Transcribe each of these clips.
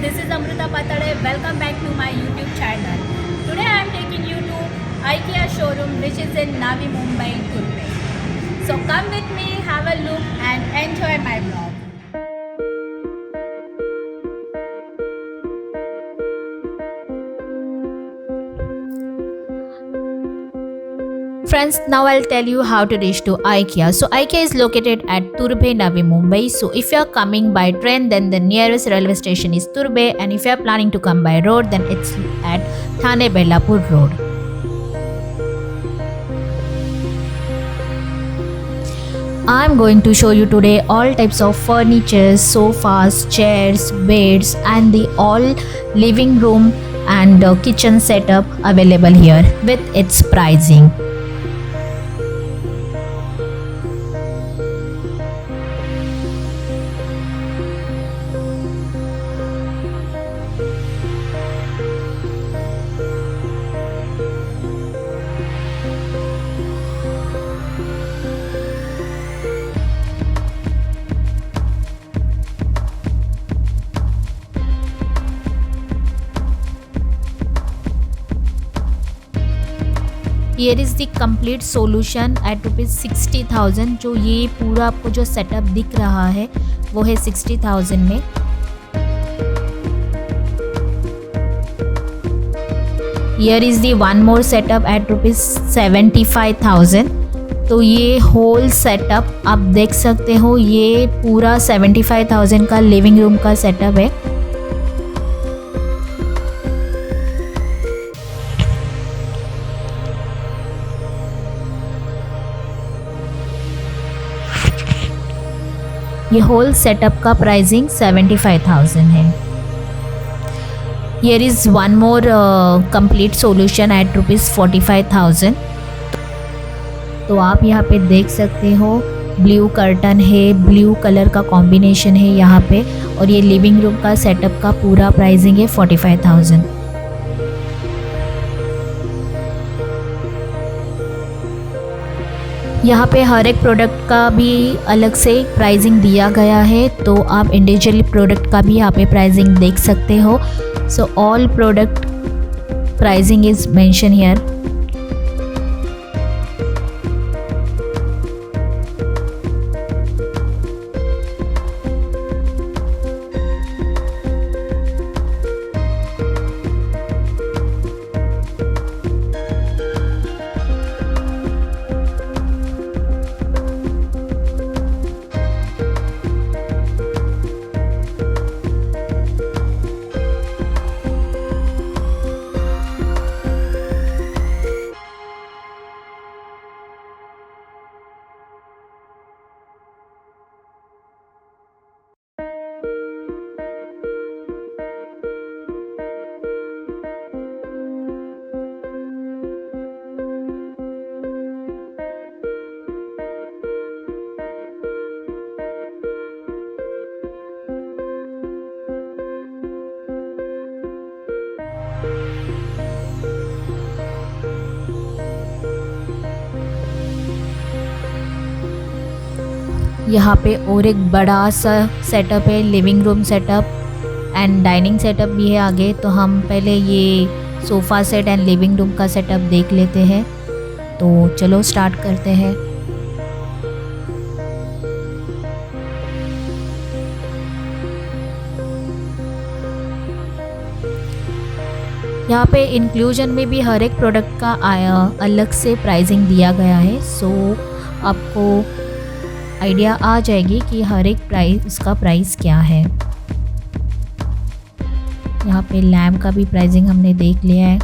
this is Amrita Patade. Welcome back to my YouTube channel. Today I am taking you to IKEA showroom which is in Navi Mumbai, Turbe. So come with me, have a look and enjoy my vlog. Friends, now I'll tell you how to reach to IKEA. So IKEA is located at Turbe, Navi Mumbai. So if you are coming by train, then the nearest railway station is Turbe, and if you are planning to come by road, then it's at Thane Bellapur Road. I'm going to show you today all types of furniture, sofas, chairs, beds and the all living room and kitchen setup available here with its pricing. Here is the complete solution at ₹60,000. जो ये पूरा आपको जो setup दिख रहा है वो है 60,000 में. Here is the one more setup at ₹75,000. तो ये होल सेटअप आप देख सकते हो, ये पूरा 75,000 का लिविंग रूम का सेटअप है. ये होल सेटअप का प्राइसिंग 75,000 है. Here is one more complete solution at ₹45,000. तो आप यहाँ पे देख सकते हो ब्लू कर्टन है, ब्लू कलर का कॉम्बिनेशन है यहाँ पे, और ये लिविंग रूम का सेटअप का पूरा प्राइसिंग है 45,000. यहाँ पे हर एक प्रोडक्ट का भी अलग से प्राइसिंग दिया गया है, तो आप इंडिविजुअली प्रोडक्ट का भी यहाँ पे प्राइसिंग देख सकते हो. So all product pricing is mention here. यहाँ पे और एक बड़ा सा सेटअप है, living room setup and dining setup भी है आगे. तो हम पहले ये sofa set and living room का सेटअप देख लेते हैं. तो चलो स्टार्ट करते हैं. यहाँ पे इंक्लूजन में भी हर एक प्रोडक्ट का अलग से प्राइसिंग दिया गया है. सो आपको आइडिया आ जाएगी कि हर एक इसका प्राइस क्या है. यहाँ पे लैम्प का भी प्राइसिंग हमने देख लिया है.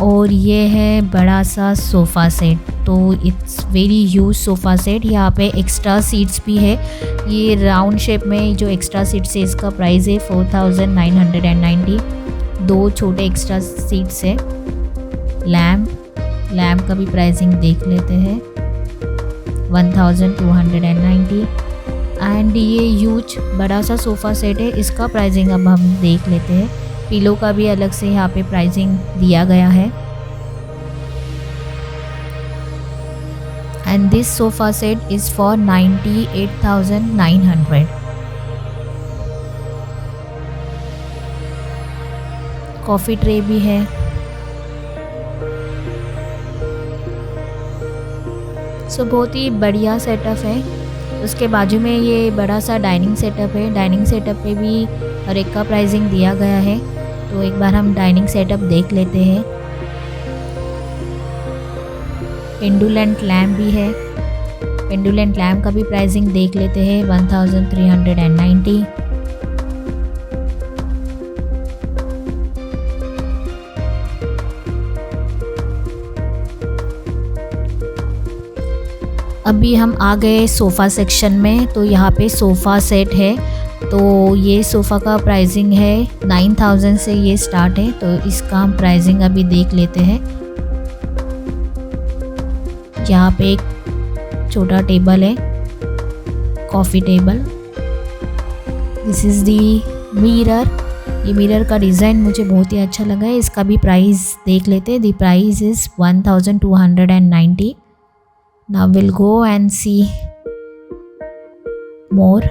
और ये है बड़ा सा सोफ़ा सेट. तो it's very huge sofa set. यहाँ पे एक्स्ट्रा सीट्स भी है. ये राउंड शेप में जो एक्स्ट्रा सीट्स है इसका प्राइस है 4,990. 2 छोटे एक्स्ट्रा सीट्स है. लैम्प का भी प्राइसिंग देख लेते हैं 1,290. एंड ये ह्यूज बड़ा सा सोफ़ा सेट है, इसका प्राइसिंग अब हम देख लेते हैं. पिलो का भी अलग से यहाँ पे प्राइसिंग दिया गया है. and this sofa set is for 98,900. Coffee tray भी है। सो बहुत ही बढ़िया सेटअप है। उसके बाजू में ये बड़ा सा डाइनिंग सेटअप है। डाइनिंग सेटअप पे भी हर एक का प्राइसिंग दिया गया है, तो एक बार हम डाइनिंग सेटअप देख लेते हैं। पेंडुलेंट लैम्प भी है। पेंडुलेंट लैम्प का भी प्राइसिंग देख लेते हैं, 1390। अभी हम आ गए सोफ़ा सेक्शन में। तो यहाँ पे सोफ़ा सेट है। तो ये सोफ़ा का प्राइसिंग है 9000 से ये स्टार्ट है। तो इसका हम प्राइसिंग अभी देख लेते हैं। यहाँ पे एक छोटा टेबल है, coffee table. This is the mirror. ये मिरर का डिज़ाइन मुझे बहुत ही अच्छा लगा है। इसका भी प्राइस देख लेते हैं। The price is 1290। Now we'll go and see more.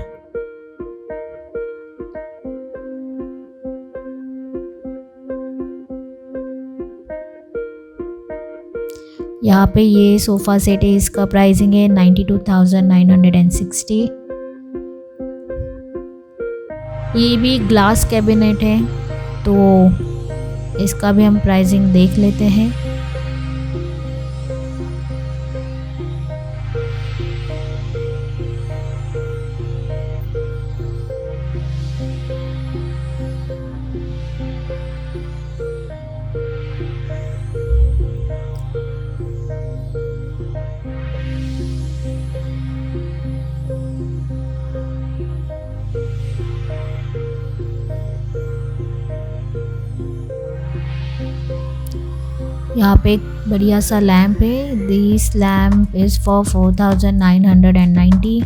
यहाँ पे ये सोफ़ा सेट है, इसका प्राइसिंग है 92,960। ये भी ग्लास कैबिनेट है, तो इसका भी हम प्राइसिंग देख लेते हैं। यहाँ पे एक बढ़िया सा लैम्प है। This lamp is for 4990।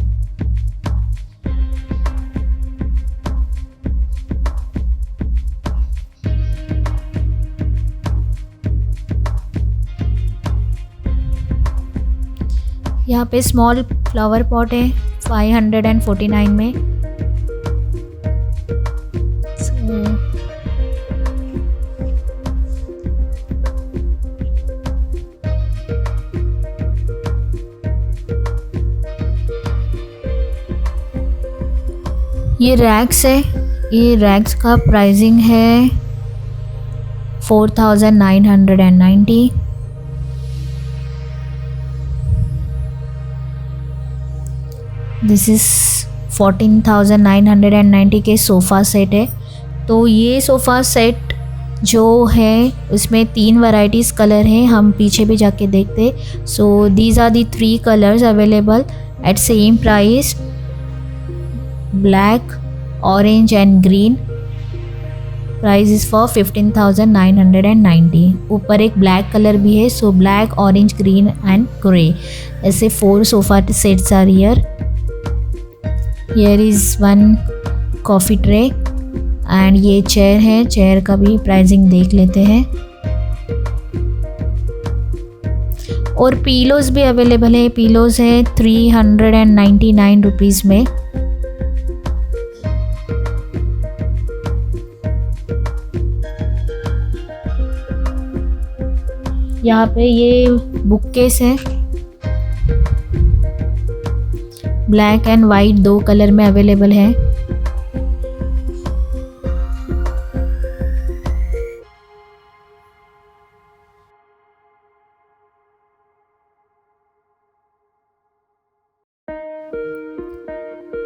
यहाँ पे स्मॉल फ्लावर पॉट है 549 में। ये रैक्स है। ये रैक्स का प्राइसिंग है 4990। दिस इज़ 14,990 के सोफ़ा सेट है। तो ये सोफ़ा सेट जो है उसमें 3 वैरायटीज़ कलर हैं। हम पीछे भी जाके देखते। So these are the 3 colours available at same price, black, orange and green. Price is for 15,990। ऊपर एक ब्लैक कलर भी है। So black, orange, green and grey, ऐसे 4 sofa sets are here. Here is 1 coffee tray and ये chair है। Chair का भी pricing देख लेते हैं। और पीलोज़ भी अवेलेबल है। पीलोज़ है 399 रुपीज़ में। यहाँ पे ये बुककेस है, ब्लैक एंड वाइट 2 कलर में अवेलेबल है।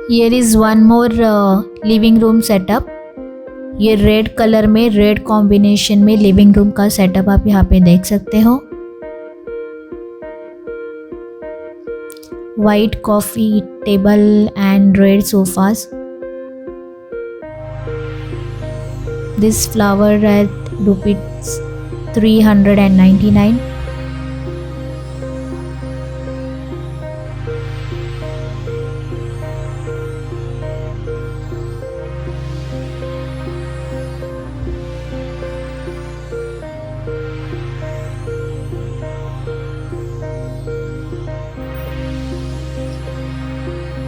Here is one more living room setup. ये रेड कलर में, रेड कॉम्बिनेशन में लिविंग रूम का सेटअप आप यहाँ पे देख सकते हो। White coffee table and red sofas. This flower at ₹399।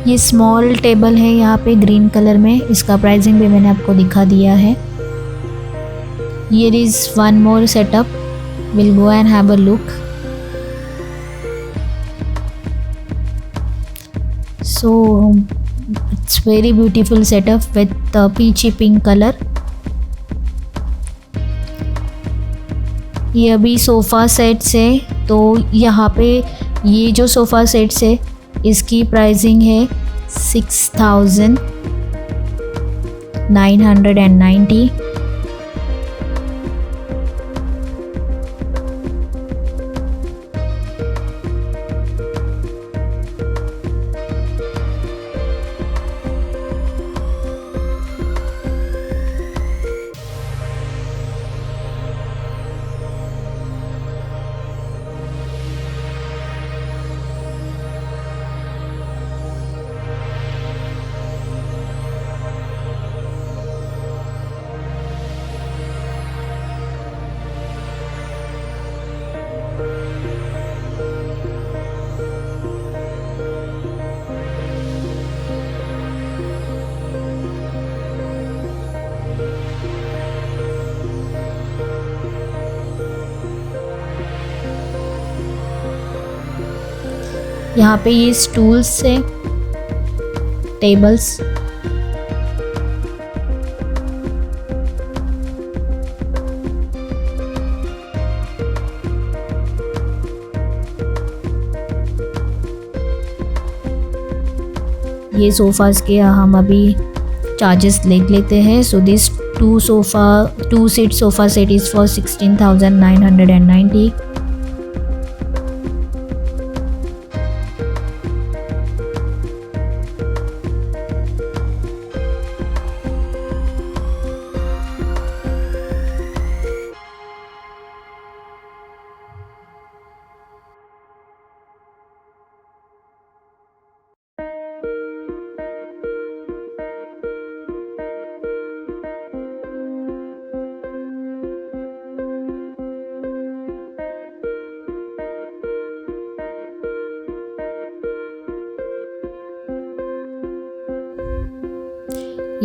ये स्मॉल टेबल है यहाँ पे ग्रीन कलर में, इसका प्राइसिंग भी मैंने आपको दिखा दिया है। Here is one more setup, will go and have a look. So it's very beautiful setup with the peachy pink color। ये अभी सोफ़ा सेट्स है, तो यहाँ पे ये जो सोफ़ा सेट्स है इसकी प्राइसिंग है 6,990। यहाँ पे ये स्टूल्स है, टेबल्स। ये सोफ़ाज़ के हम अभी चार्जेस देख लेते हैं। So this two seat sofa set is for 16,990।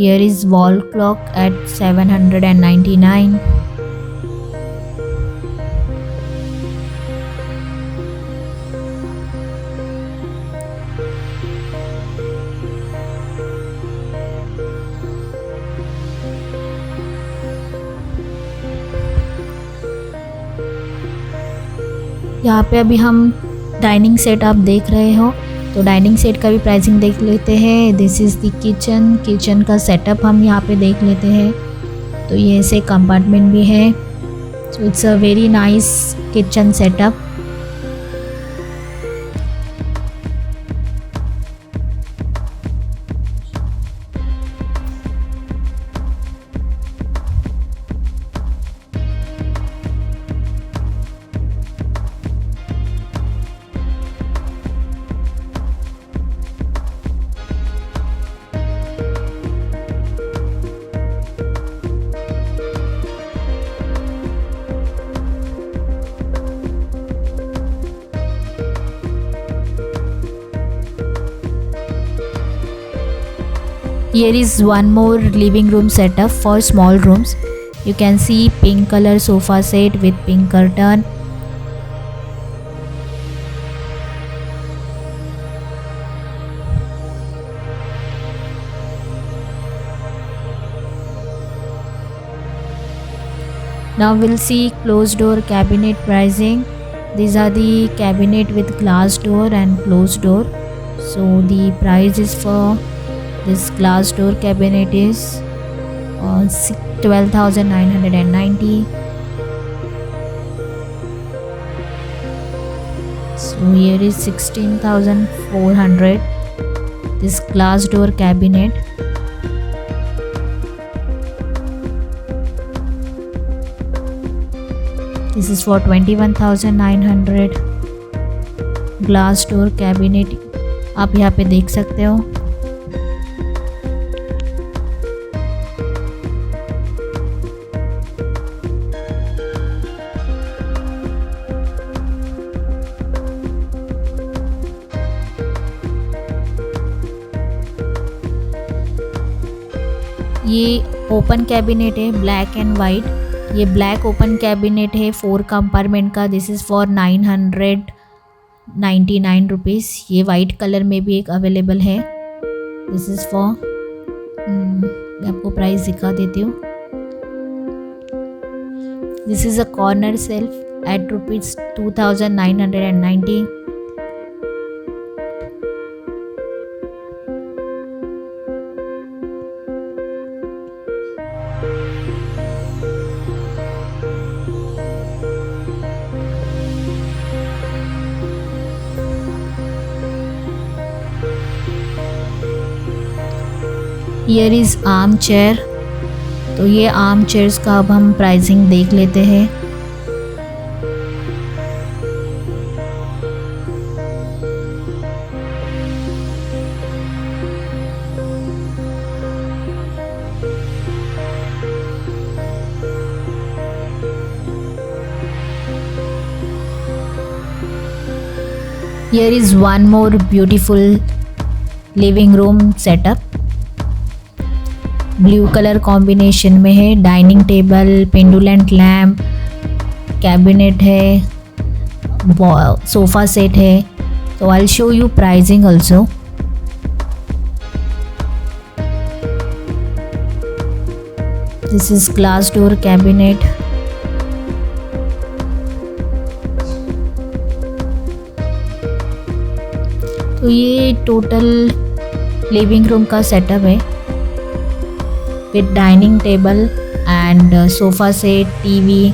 Here is wall clock at 799। यहाँ पे अभी हम डाइनिंग सेट आप देख रहे हो, तो डाइनिंग सेट का भी प्राइसिंग देख लेते हैं। दिस इज़ द किचन का सेटअप हम यहाँ पे देख लेते हैं। तो ये ऐसे कंपार्टमेंट भी है। So it's a very nice kitchen setup. Here is one more living room setup for small rooms. You can see pink color sofa set with pink curtain. Now we'll see closed door cabinet pricing. These are the cabinet with glass door and closed door. So the price is for this glass door cabinet is 12,990. So here is 16,400. This glass door cabinet. This is for 21,900. Glass door cabinet आप यहाँ पे देख सकते हो। ये open cabinet है black and white. ये black open cabinet है 4 कंपार्टमेंट का। This is for 999 rupees. ये वाइट कलर में भी एक अवेलेबल है। दिस इज़ फॉर मैं आपको प्राइस दिखा देती हूँ। This is a corner self eight rupees 2990। Here is arm chair. तो ये आर्म चेयर्स का अब हम प्राइसिंग देख लेते हैं। Here is one more beautiful living room setup। Blue colour combination में है। डाइनिंग टेबल, पेंडुलेंट लैम्प, कैबिनेट है, सोफ़ा सेट है। तो I will show you pricing also. This is glass door cabinet. तो ये टोटल लिविंग रूम का setup है with dining table and sofa set, TV.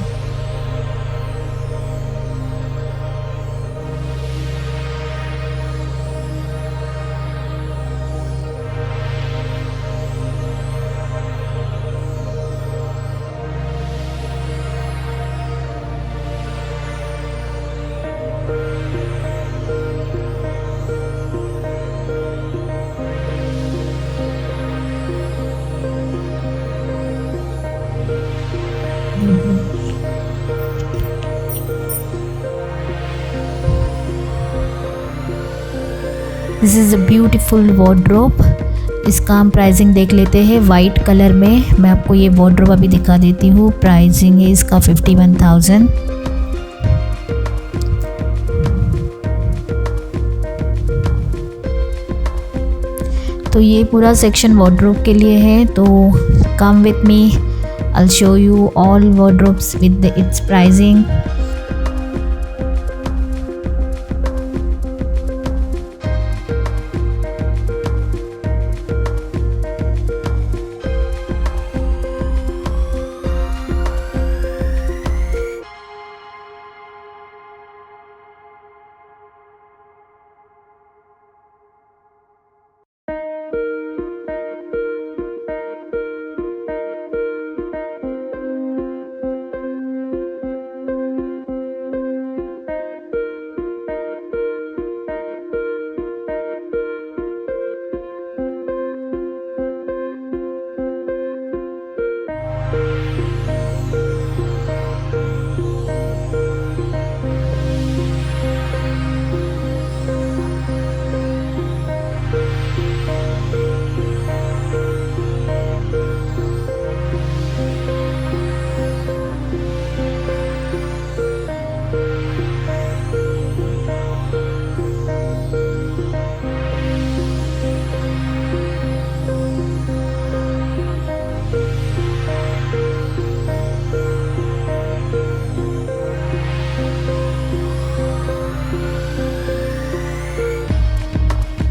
This is a beautiful wardrobe. इसका हम pricing देख लेते हैं। वाइट कलर में मैं आपको ये वार्डरोब अभी दिखा देती हूँ। प्राइसिंग है इसका 51,000। तो ये पूरा सेक्शन वार्डरोब के लिए है। तो come with me, I will show you all wardrobes with its pricing.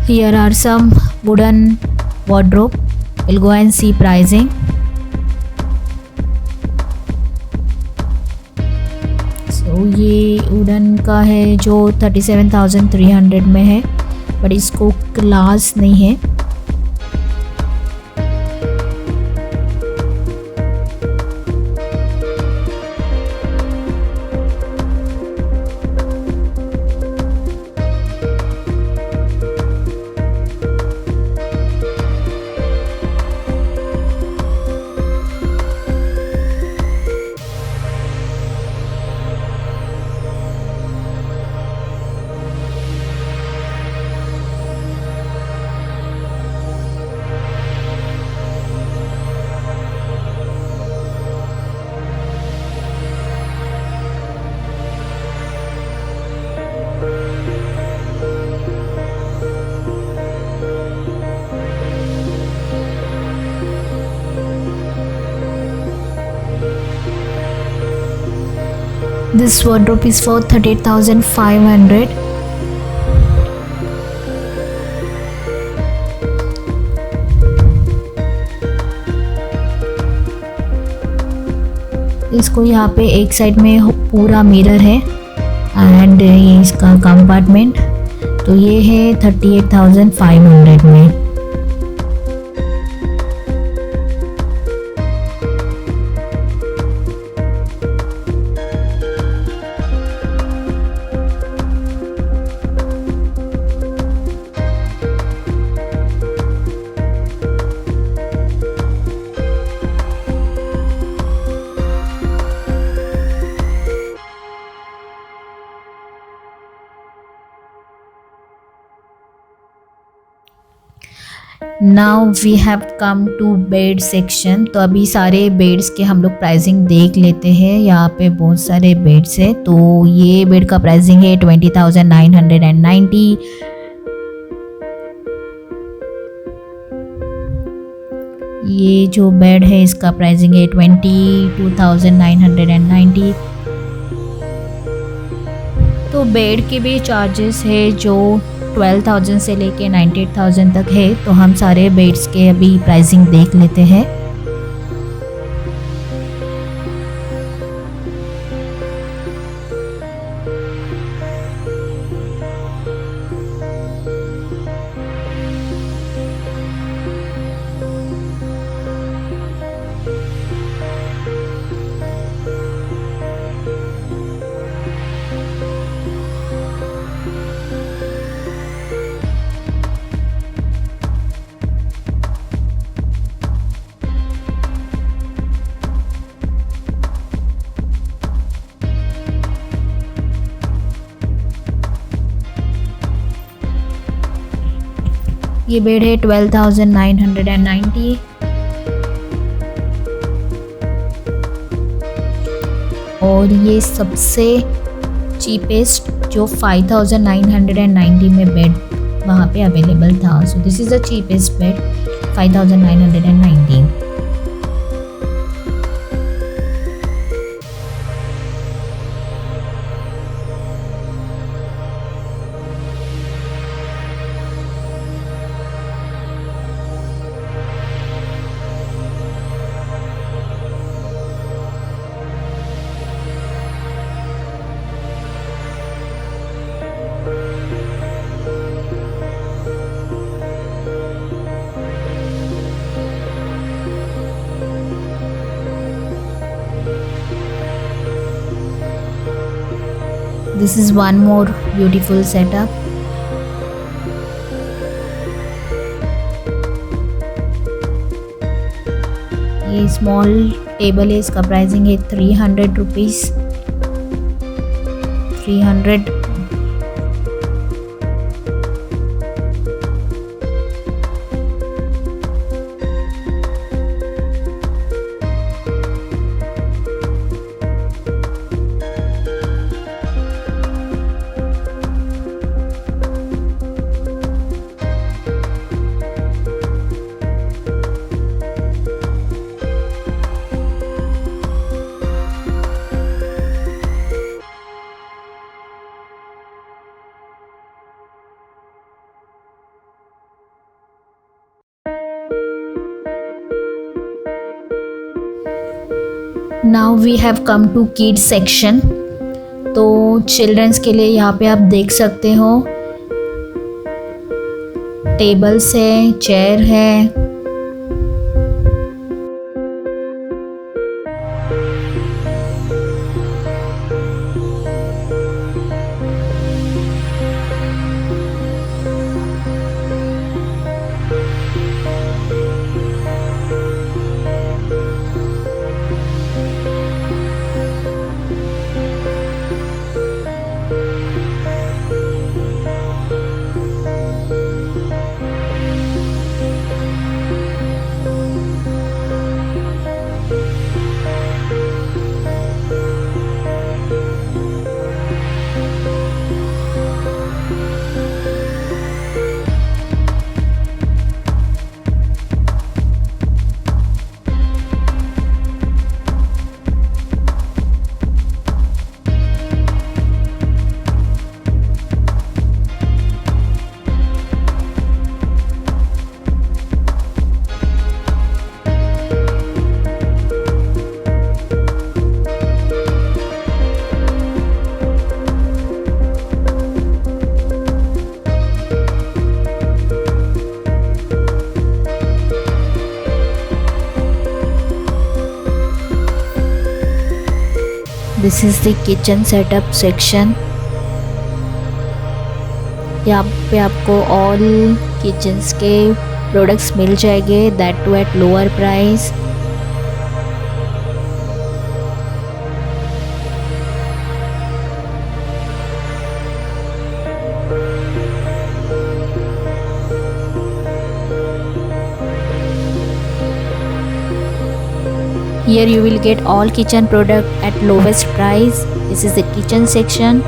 Here are some wooden wardrobe. We'll go and see pricing. So ये वुडन का है जो 37,300 में है, बट इसको ग्लास नहीं है। This wardrobe is for 38,500. इसको यहाँ पे एक साइड में पूरा मिरर है एंड ये इसका कंपार्टमेंट, तो ये है 38,500 में। Now we have come to bed section. तो अभी सारे बेड्स के हम लोग प्राइसिंग देख लेते हैं। यहाँ पे बहुत सारे बेड्स है। तो ये बेड का प्राइसिंग है 20,990। ये जो बेड है इसका प्राइसिंग है 22,990। तो बेड के भी चार्जेस है जो 12,000 से लेके 98,000 तक है। तो हम सारे बेड्स के अभी प्राइसिंग देख लेते हैं। ये बेड है 12,990। और ये सबसे चीपेस्ट जो 5,990 में बेड वहाँ पे अवेलेबल था। So this is the cheapest bed 5,990। This is one more beautiful setup. ये स्मॉल टेबल है, इसका प्राइसिंग है 300 rupees. 300। Now we have come to kids section. तो चिल्ड्रंस के लिए यहाँ पे आप देख सकते हो टेबल्स है, चेयर है। This is the kitchen setup section. यहाँ पे आपको ऑल किचन्स के प्रोडक्ट्स मिल जाएंगे, that too at lower price. Here you will get all kitchen product at lowest price. This is the kitchen section.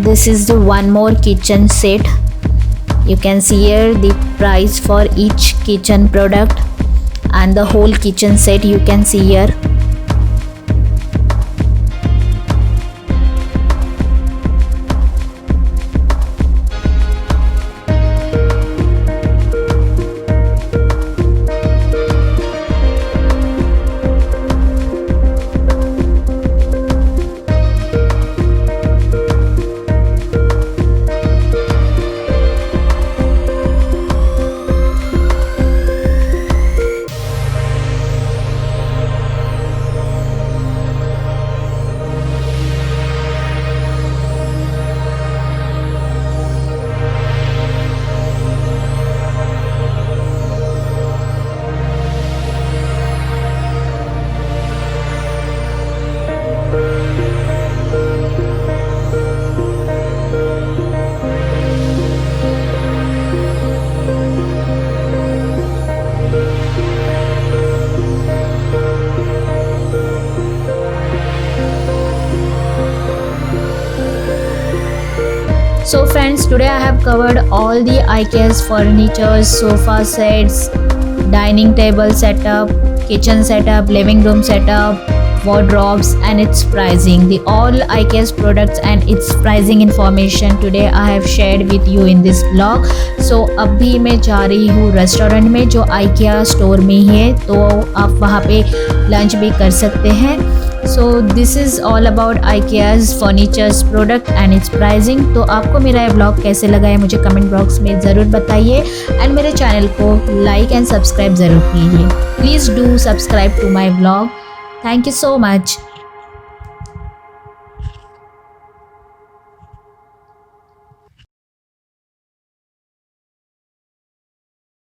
This is the one more kitchen set. You can see here the price for each kitchen product and the whole kitchen set you can see here. So friends, today I have covered all the IKEA's furniture, sofa sets, dining table setup, kitchen setup, living room setup, wardrobes and its pricing. The all IKEA's products and its pricing information today I have shared with you in this vlog. So अभी मैं जा रही हूँ restaurant में जो IKEA store में ही है, तो आप वहाँ पे लंच भी कर सकते हैं। So this is all about IKEA's furnitures product and it's pricing. तो आपको मेरा ये ब्लॉग कैसे लगा है मुझे कमेंट बॉक्स में ज़रूर बताइए एंड मेरे चैनल को लाइक एंड सब्सक्राइब ज़रूर कीजिए। Please do subscribe to my blog. Thank you so much.